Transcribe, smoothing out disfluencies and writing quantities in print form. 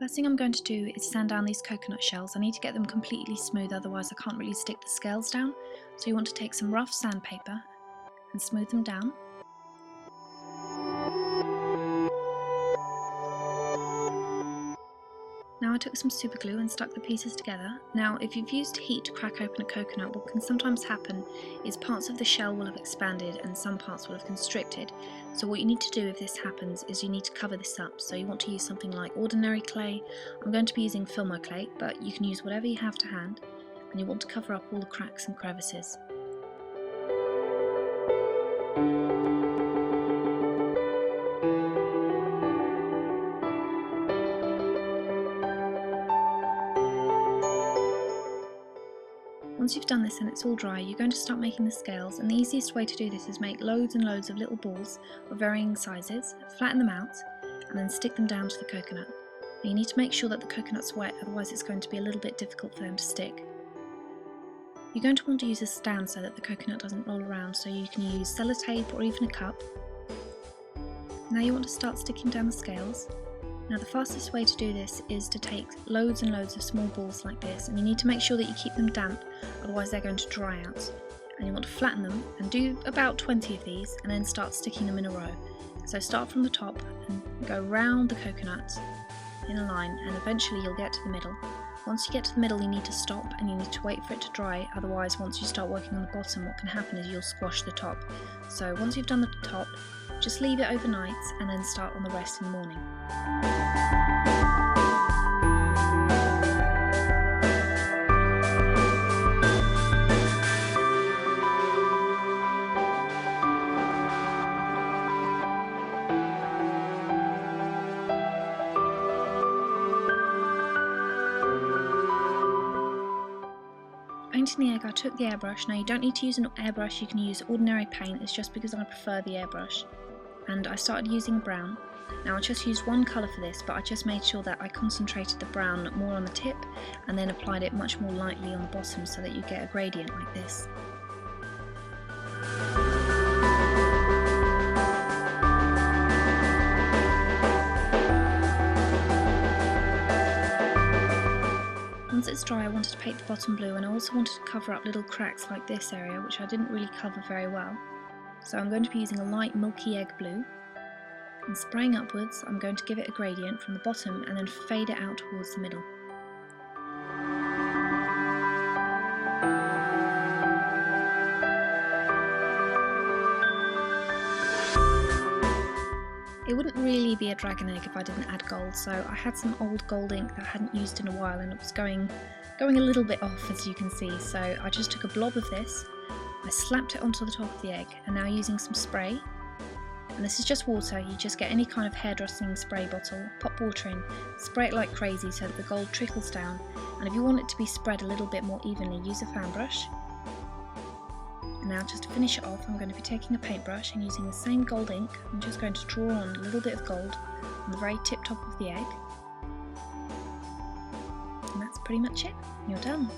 First thing I'm going to do is sand down these coconut shells. I need to get them completely smooth, otherwise I can't really stick the scales down. So you want to take some rough sandpaper and smooth them down. Now I took some super glue and stuck the pieces together. Now if you've used heat to crack open a coconut, what can sometimes happen is parts of the shell will have expanded and some parts will have constricted. So what you need to do if this happens is you need to cover this up. So you want to use something like ordinary clay. I'm going to be using FILMO clay, but you can use whatever you have to hand, and you want to cover up all the cracks and crevices. Once you've done this and it's all dry, you're going to start making the scales, and the easiest way to do this is make loads and loads of little balls of varying sizes, flatten them out, and then stick them down to the coconut. Now you need to make sure that the coconut's wet, otherwise it's going to be a little bit difficult for them to stick. You're going to want to use a stand so that the coconut doesn't roll around, so you can use sellotape or even a cup. Now you want to start sticking down the scales. Now the fastest way to do this is to take loads and loads of small balls like this, and you need to make sure that you keep them damp, otherwise they're going to dry out. And you want to flatten them and do about 20 of these and then start sticking them in a row. So start from the top and go round the coconut in a line, and eventually you'll get to the middle. Once you get to the middle you need to stop and you need to wait for it to dry, otherwise once you start working on the bottom what can happen is you'll squash the top. So once you've done the top, just leave it overnight and then start on the rest in the morning. Painting the egg, I took the airbrush. Now you don't need to use an airbrush, you can use ordinary paint, it's just because I prefer the airbrush. And I started using brown. Now I just used one colour for this, but I just made sure that I concentrated the brown more on the tip and then applied it much more lightly on the bottom so that you get a gradient like this. Once it's dry, I wanted to paint the bottom blue, and I also wanted to cover up little cracks like this area, which I didn't really cover very well. So I'm going to be using a light milky egg blue, and spraying upwards I'm going to give it a gradient from the bottom and then fade it out towards the middle. It wouldn't really be a dragon egg if I didn't add gold, so I had some old gold ink that I hadn't used in a while and it was going a little bit off, as you can see, so I just took a blob of this, I slapped it onto the top of the egg, and now using some spray, and this is just water, you just get any kind of hairdressing spray bottle, pop water in, spray it like crazy so that the gold trickles down, and if you want it to be spread a little bit more evenly, use a fan brush. And now just to finish it off, I'm going to be taking a paintbrush and using the same gold ink, I'm just going to draw on a little bit of gold on the very tip top of the egg. And that's pretty much it, you're done.